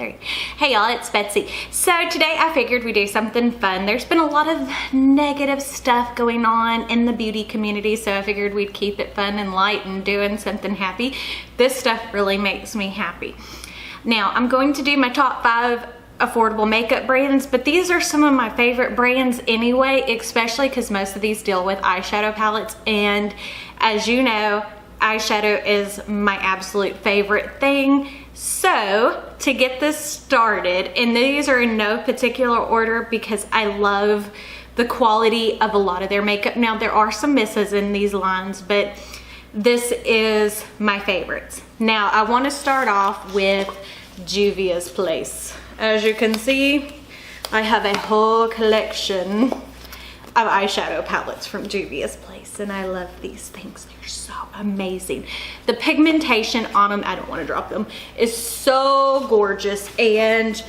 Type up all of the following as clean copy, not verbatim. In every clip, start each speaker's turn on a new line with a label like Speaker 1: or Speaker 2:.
Speaker 1: 3. Hey y'all, it's Betsy. So today I figured we'd do something fun. There's been a lot of negative stuff going on in the beauty community, so I figured we'd keep it fun and light and doing something happy. This stuff really makes me happy. Now, I'm going to do my top 5 affordable makeup brands, but these are some of my favorite brands anyway, especially because most of these deal with eyeshadow palettes, and as you know, eyeshadow is my absolute favorite thing. So to get this started, and these are in no particular order because I love the quality of a lot of their makeup. Now there are some misses in these lines, but this is my favorites. Now I want to start off with Juvia's Place. As you can see, I have a whole collection of eyeshadow palettes from Juvia's Place, and I love these things. They're so amazing. The pigmentation on them, I don't want to drop them, is so gorgeous, and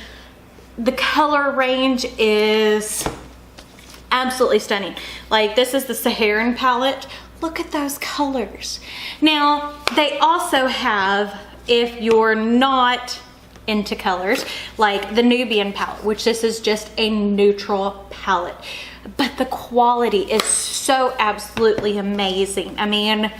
Speaker 1: the color range is absolutely stunning. Like, this is the Saharan palette. Look at those colors. Now, they also have, if you're not into colors, like the Nubian palette, which this is just a neutral palette. But the quality is so absolutely amazing. I mean,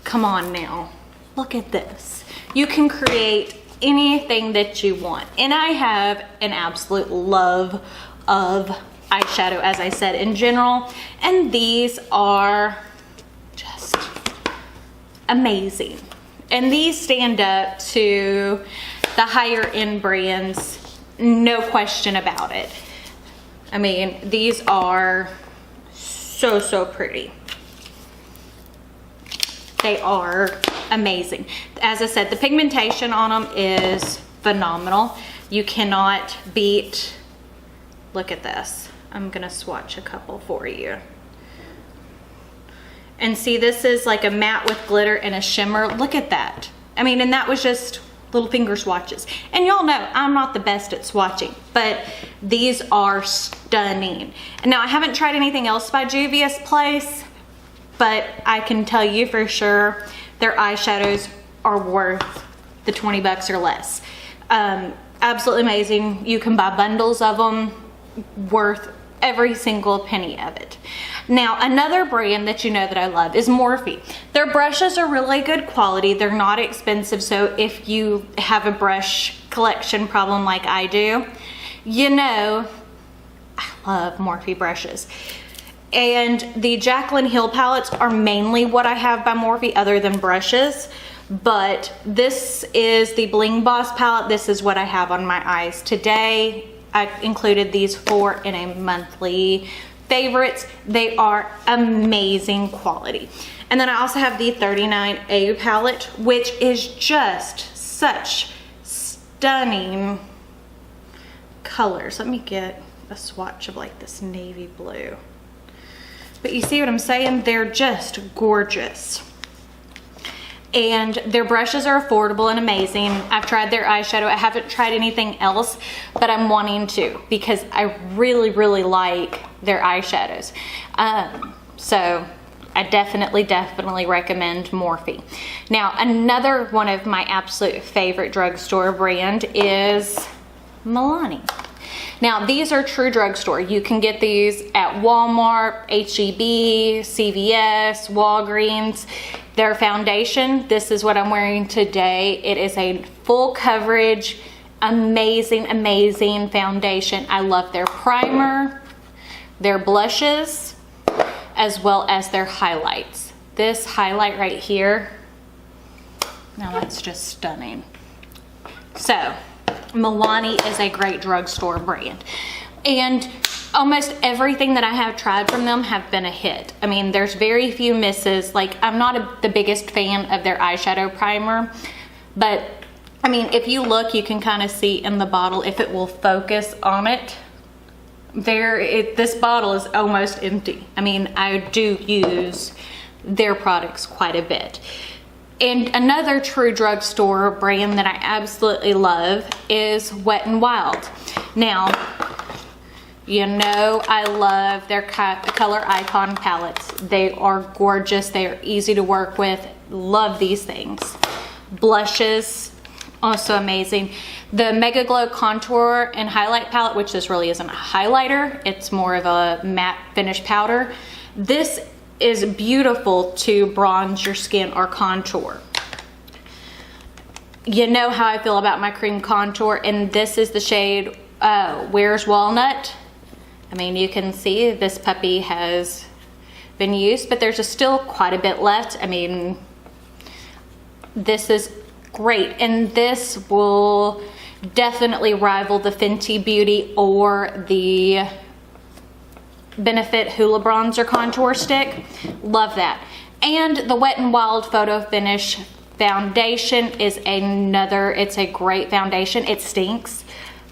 Speaker 1: come on now. Look at this. You can create anything that you want. And I have an absolute love of eyeshadow, as I said, in general. And these are just amazing. And these stand up to the higher end brands, no question about it. I mean, these are so pretty. They are amazing. As I said, the pigmentation on them is phenomenal. You cannot beat, look at this. I'm gonna swatch a couple for you. And see, this is like a matte with glitter and a shimmer. Look at that. I mean, and that was just little finger swatches. And y'all know I'm not the best at swatching, but these are stunning. And now I haven't tried anything else by Juvia's Place, but I can tell you for sure their eyeshadows are worth the 20 bucks or less. Absolutely amazing. You can buy bundles of them, worth every single penny of it. Now, another brand that you know that I love is Morphe. Their brushes are really good quality. They're not expensive, so if you have a brush collection problem like I do, you know I love Morphe brushes. And the Jaclyn Hill palettes are mainly what I have by Morphe other than brushes, but this is the Bling Boss palette. This is what I have on my eyes today. I included these 4 in a monthly favorites. They are amazing quality. And then I also have the 39A palette, which is just such stunning colors. Let me get a swatch of like this navy blue. But you see what I'm saying? They're just gorgeous. And their brushes are affordable and amazing. I've tried their eyeshadow. I haven't tried anything else, but I'm wanting to because I really like their eyeshadows. So I definitely recommend Morphe. Now, another one of my absolute favorite drugstore brand is Milani. Now, these are true drugstore. You can get these at Walmart, H-E-B, CVS, Walgreens. Their foundation, this is what I'm wearing today. It is a full coverage, amazing foundation. I love their primer, their blushes, as well as their highlights. This highlight right here, now that's just stunning. So, Milani is a great drugstore brand. And almost everything that I have tried from them have been a hit. I mean, there's very few misses. Like, I'm not the biggest fan of their eyeshadow primer, but I mean, if you look, you can kind of see in the bottle, if it will focus on it, this bottle is almost empty. I mean, I do use their products quite a bit. And another true drugstore brand that I absolutely love is Wet n Wild. Now, you know I love their Color Icon palettes. They are gorgeous. They are easy to work with. Love these things. Blushes, Also amazing. The Mega Glow Contour and Highlight Palette, which this really isn't a highlighter, it's more of a matte finish powder. This is beautiful to bronze your skin or contour. You know how I feel about my cream contour, and this is the shade Where's Walnut. I mean, you can see this puppy has been used, but there's still quite a bit left. I mean, this is great, and this will definitely rival the Fenty Beauty or the Benefit Hoola Bronzer Contour Stick. Love that. And the Wet n Wild Photo Finish Foundation is another, it's a great foundation. It stinks.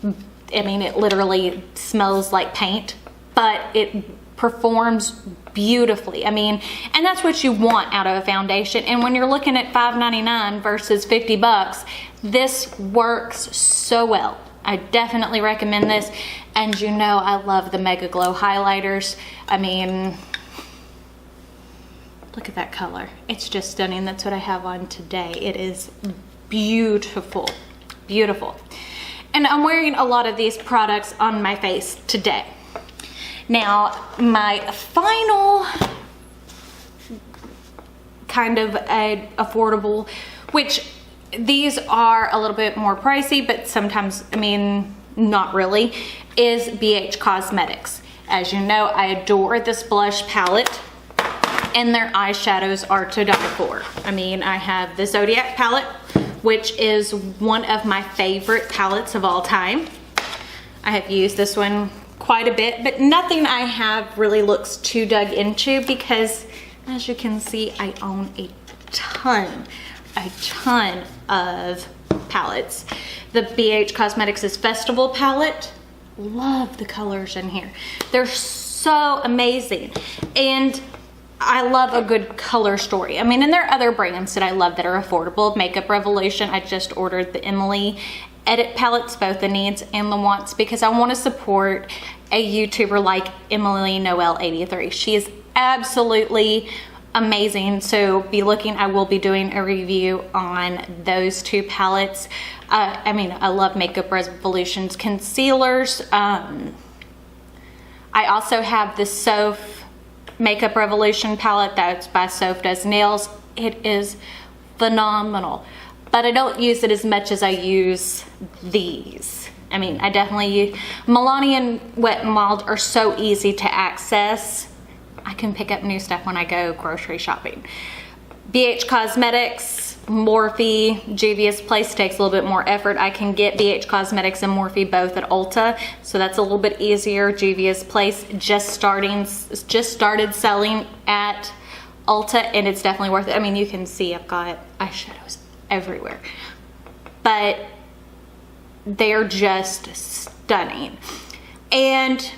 Speaker 1: I mean, it literally smells like paint, but it performs beautifully. I mean, and that's what you want out of a foundation. And when you're looking at $5.99 versus $50, this works so well. I definitely recommend this. And you know, I love the Mega Glow highlighters. I mean, look at that color. It's just stunning. That's what I have on today. It is beautiful, beautiful. And I'm wearing a lot of these products on my face today. Now, my final kind of affordable, which these are a little bit more pricey, but sometimes, I mean, not really, is BH Cosmetics. As you know, I adore this blush palette, and their eyeshadows are to die for. I mean, I have the Zodiac palette, which is one of my favorite palettes of all time. I have used this one quite a bit, but nothing I have really looks too dug into because, as you can see, I own a ton of palettes. The BH Cosmetics' Festival palette, love the colors in here. They're so amazing. And I love a good color story. I mean, and there are other brands that I love that are affordable. Makeup Revolution, I just ordered the Emily Edit palettes, both the needs and the wants, because I want to support a YouTuber like Emily Noel 83. She is absolutely amazing. So be looking, I will be doing a review on those two palettes. I mean, I love Makeup Revolution's concealers. I also have the Soph Makeup Revolution palette that's by Soph Does Nails. It is phenomenal, but I don't use it as much as I use these. I mean, I definitely, Milani and Wet n Wild are so easy to access. I can pick up new stuff when I go grocery shopping. BH Cosmetics, Morphe, Juvia's Place takes a little bit more effort. I can get BH Cosmetics and Morphe both at Ulta, so that's a little bit easier. Juvia's Place just started selling at Ulta, and it's definitely worth it. I mean, you can see I've got eyeshadows everywhere, but they're just stunning. And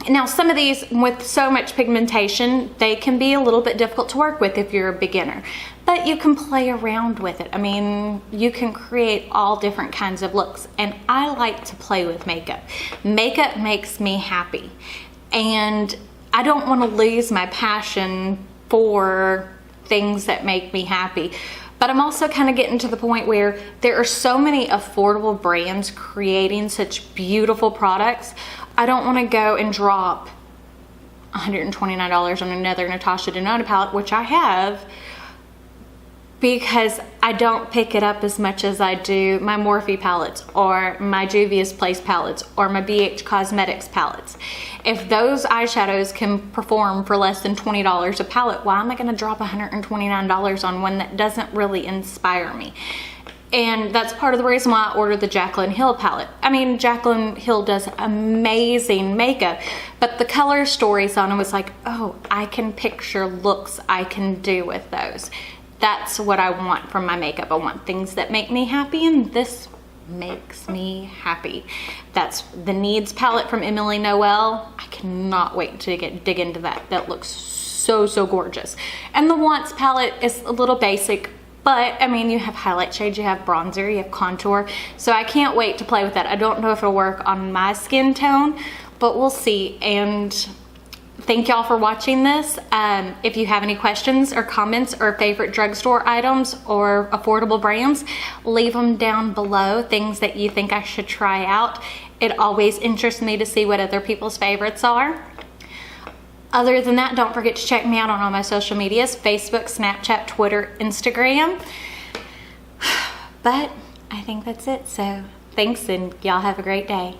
Speaker 1: now some of these, with so much pigmentation, they can be a little bit difficult to work with if you're a beginner, but you can play around with it. I mean, you can create all different kinds of looks, and I like to play with makeup. Makeup makes me happy, and I don't want to lose my passion for things that make me happy. But I'm also kind of getting to the point where there are so many affordable brands creating such beautiful products. I don't want to go and drop $129 on another Natasha Denona palette, which I have, because I don't pick it up as much as I do my Morphe palettes or my Juvia's Place palettes or my BH Cosmetics palettes. If those eyeshadows can perform for less than $20 a palette, why am I going to drop $129 on one that doesn't really inspire me? And that's part of the reason why I ordered the Jaclyn Hill palette. I mean, Jaclyn Hill does amazing makeup, but the color stories on it was like, oh, I can picture looks I can do with those. That's what I want from my makeup. I want things that make me happy, and this makes me happy. That's the Needs palette from Emily Noel. I cannot wait to dig into that. That looks so, so gorgeous. And the Wants palette is a little basic, but I mean, you have highlight shades, you have bronzer, you have contour. So I can't wait to play with that. I don't know if it'll work on my skin tone, but we'll see. And thank y'all for watching this. If you have any questions or comments or favorite drugstore items or affordable brands, leave them down below, things that you think I should try out. It always interests me to see what other people's favorites are. Other than that, don't forget to check me out on all my social medias, Facebook, Snapchat, Twitter, Instagram. But I think that's it. So thanks, and y'all have a great day.